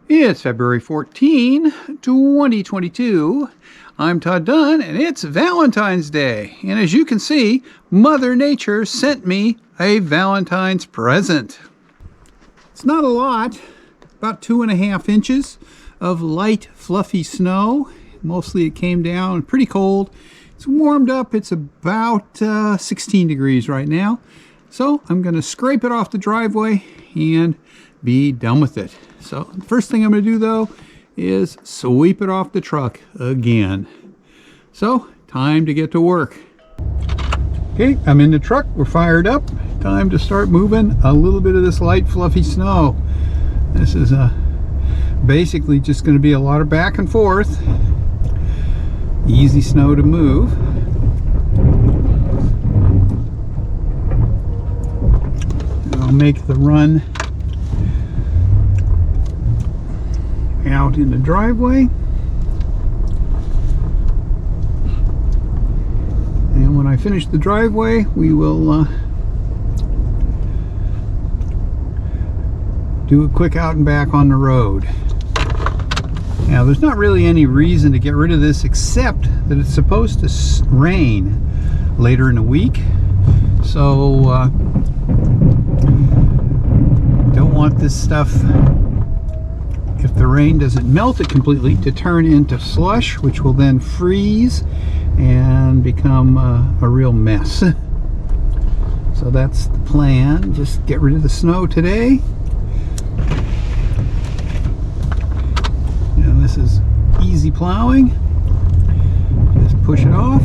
It's February 14, 2022. I'm Todd Dunn, and it's Valentine's Day. And as you can see, Mother Nature sent me a Valentine's present. It's not a lot, about 2.5 inches of light, fluffy snow. Mostly it came down pretty cold. It's warmed up. It's about 16 degrees right now. So I'm going to scrape it off the driveway and be done with it. So the first thing I'm going to do though is sweep it off the truck again. So time to get to work. Okay, I'm in the truck. We're fired up. Time to start moving a little bit of this light fluffy snow. This is basically just going to be a lot of back and forth. Easy snow to move. I'll make the run out in the driveway, and when I finish the driveway we will do a quick out and back on the road. Now there's not really any reason to get rid of this except that it's supposed to rain later in the week, so don't want this stuff, if the rain doesn't melt it completely, to turn into slush, which will then freeze and become a real mess. So that's the plan. Just get rid of the snow today. And this is easy plowing. Just push it off.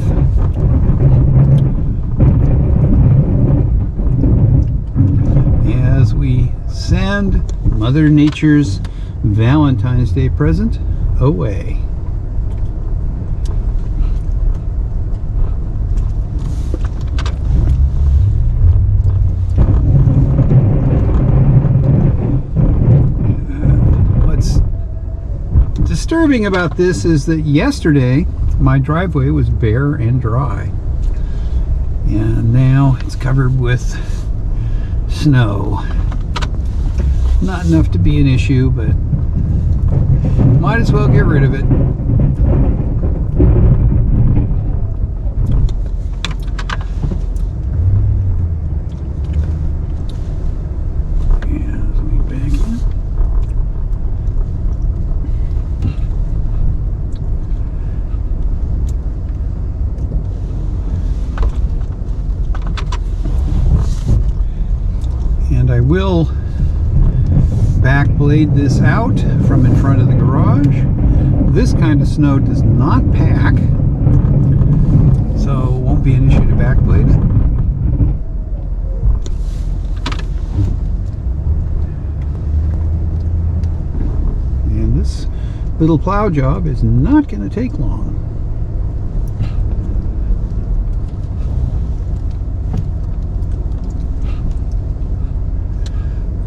As we send Mother Nature's Valentine's Day present away. What's disturbing about this is that yesterday my driveway was bare and dry, and now it's covered with snow. Not enough to be an issue, but might as well get rid of it. Yeah, let me back in. And I will back blade this out from in front of the garage. This kind of snow does not pack, so it won't be an issue to back blade it. And this little plow job is not going to take long.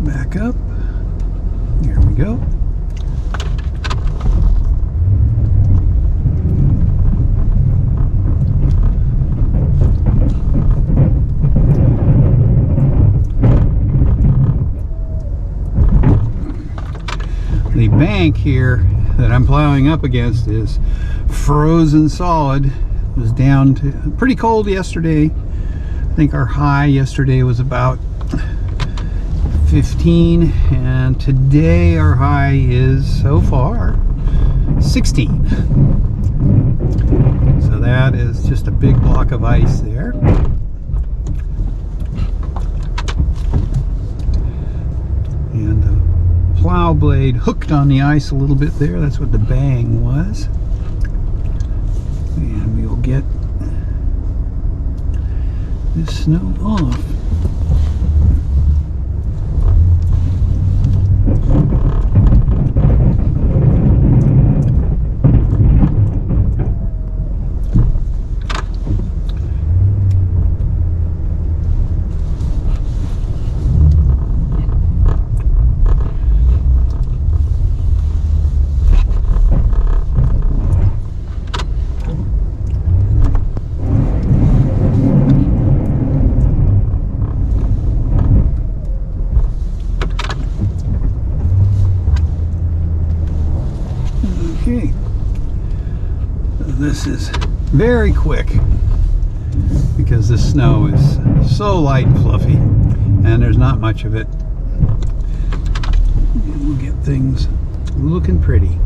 Back up. Here we go. The bank here that I'm plowing up against is frozen solid. It was down to pretty cold yesterday. I think our high yesterday was about 15, and today our high is so far 16. So that is just a big block of ice there. And the plow blade hooked on the ice a little bit there. That's what the bang was. And we will get this snow off. Okay, this is very quick because the snow is so light and fluffy and there's not much of it. And we'll get things looking pretty.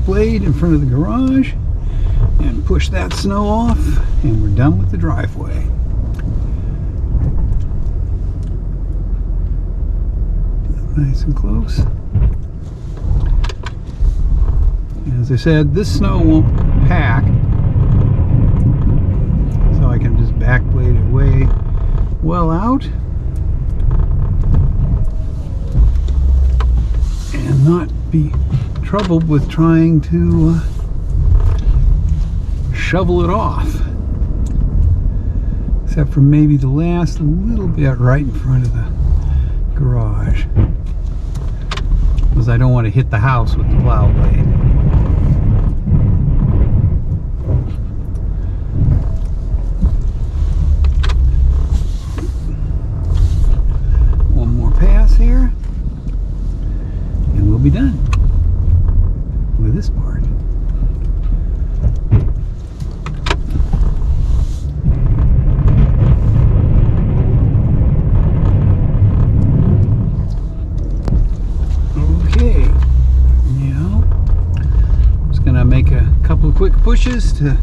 Blade in front of the garage and push that snow off, and we're done with the driveway. Nice and close. As I said, this snow won't pack, so I can just back blade it way well out and not be troubled with trying to shovel it off, except for maybe the last little bit right in front of the garage, because I don't want to hit the house with the plow blade. One more pass here and we'll be done with this part. Okay, now I'm just gonna make a couple of quick pushes to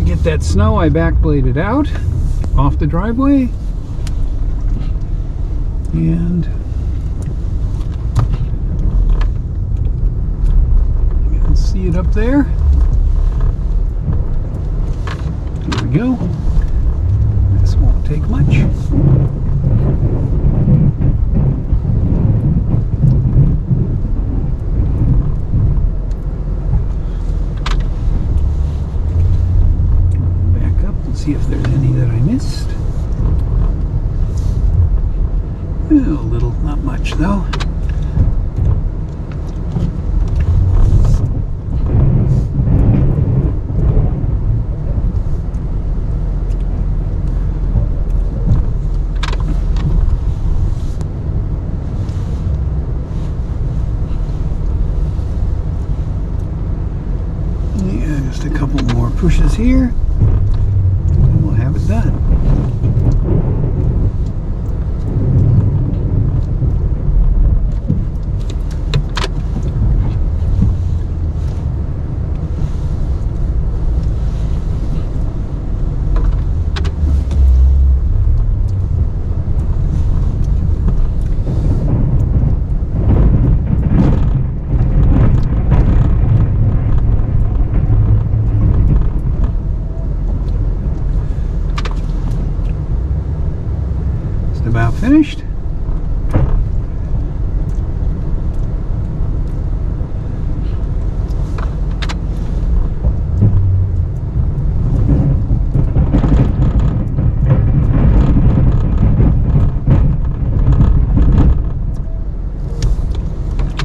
get that snow I backbladed out off the driveway, and see it up there. There we go. This won't take much. Back up and see if there's any that I missed. A little, not much though. Just a couple more pushes here and we'll have it done. About finished.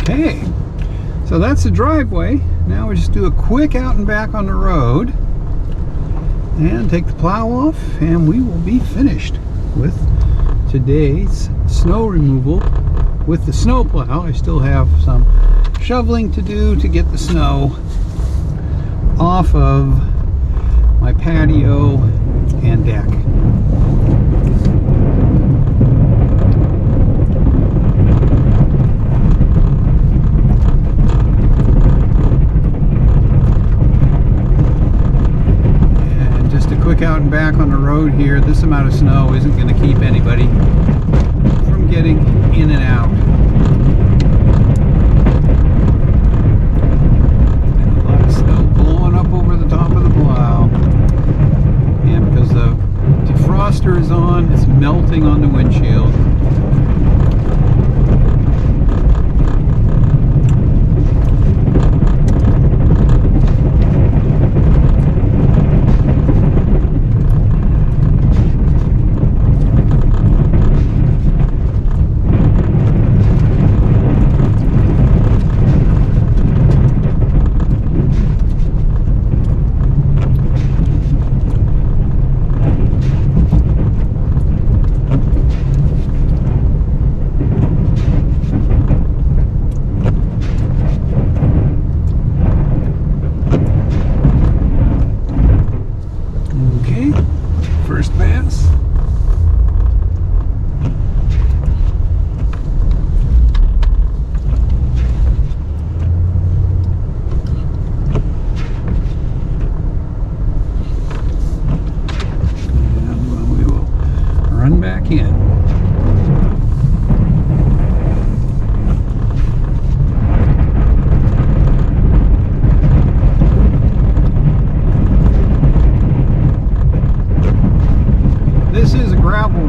Okay, so that's the driveway. Now we just do a quick out and back on the road and take the plow off, and we will be finished with today's snow removal with the snow plow. I still have some shoveling to do to get the snow off of my patio and deck. And just a quick out and back on the road here. This amount of snow isn't going to keep anybody from getting in and out. And a lot of snow blowing up over the top of the plow. And because the defroster is on, it's melting on the windshield.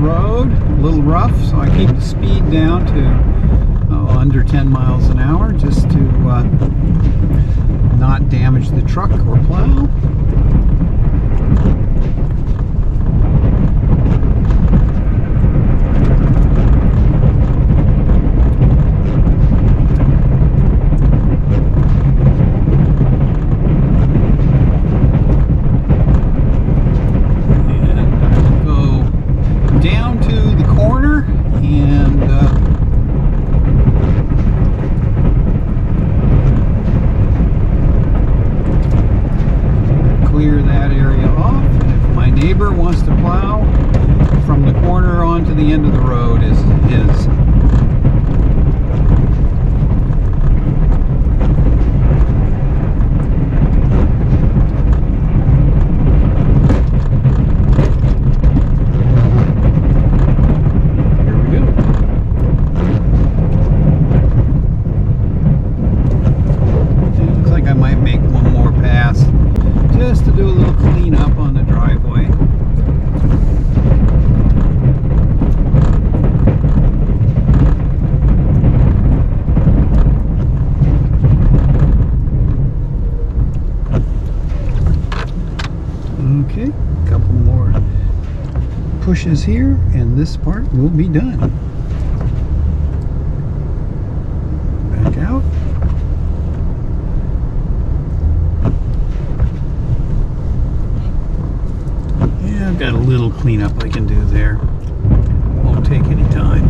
road, a little rough, so I keep the speed down to under 10 miles an hour just to not damage the truck or plow. Clear that area off, and if my neighbor wants to plow, from the corner on to the end of the road is his. Here we go. It looks like I might make one more pass just to do a little cleanup on the driveway. Okay, a couple more pushes here and this part will be done. Back out. I've got a little cleanup I can do there. Won't take any time.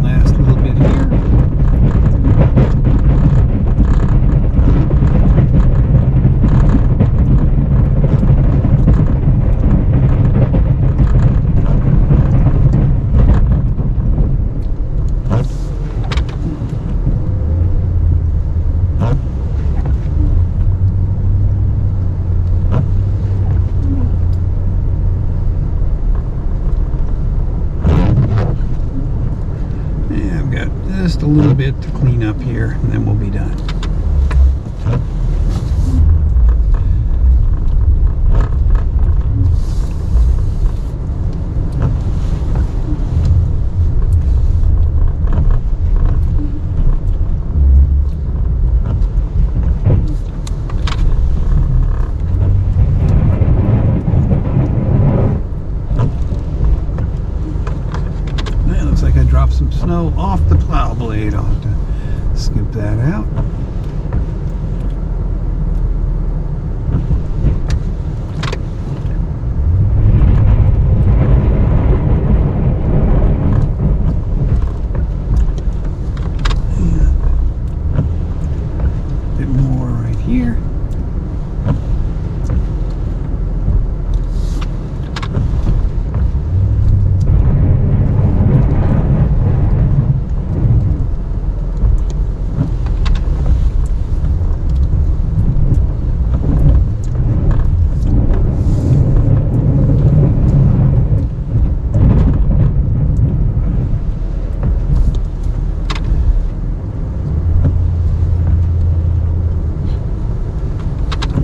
Last little bit here. Just a little bit to clean up here, and then we'll be done. Looks like I dropped some snow off the plow blade. I'll have to scoop that out. A bit more right here.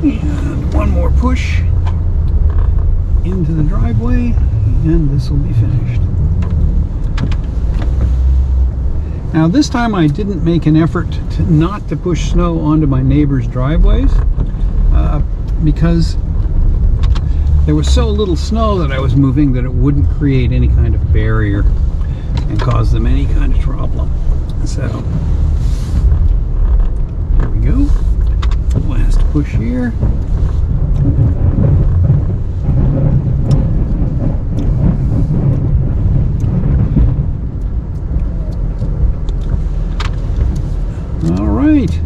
And one more push into the driveway, and this will be finished. Now this time I didn't make an effort not to push snow onto my neighbor's driveways because there was so little snow that I was moving that it wouldn't create any kind of barrier and cause them any kind of problem. So here we go. Last push here. All right,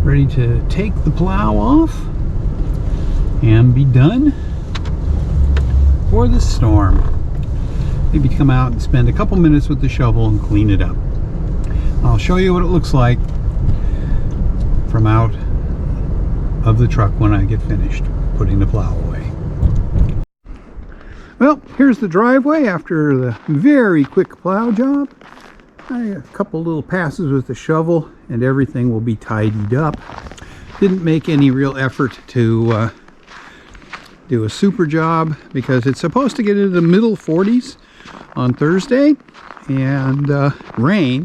ready to take the plow off and be done for the storm. Maybe come out and spend a couple minutes with the shovel and clean it up. I'll show you what it looks like from out of the truck when I get finished putting the plow away. Well, here's the driveway after the very quick plow job. A couple little passes with the shovel and everything will be tidied up. Didn't make any real effort to do a super job because it's supposed to get into the middle 40s on Thursday, and rain,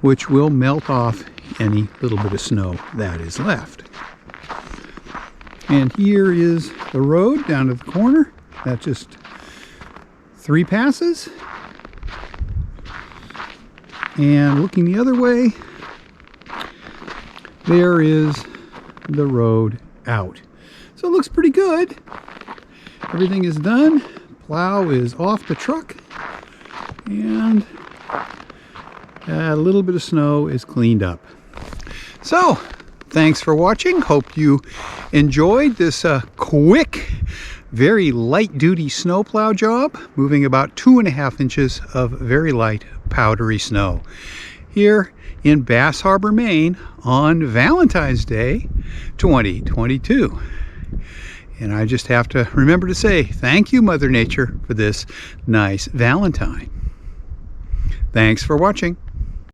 which will melt off any little bit of snow that is left. And here is the road down to the corner. That's just 3 passes. And looking the other way, there is the road out. So it looks pretty good. Everything is done. Plow is off the truck. And a little bit of snow is cleaned up. So, thanks for watching. Hope you enjoyed this quick, very light-duty snowplow job, moving about 2.5 inches of very light, powdery snow here in Bass Harbor, Maine on Valentine's Day 2022. And I just have to remember to say thank you, Mother Nature, for this nice Valentine. Thanks for watching.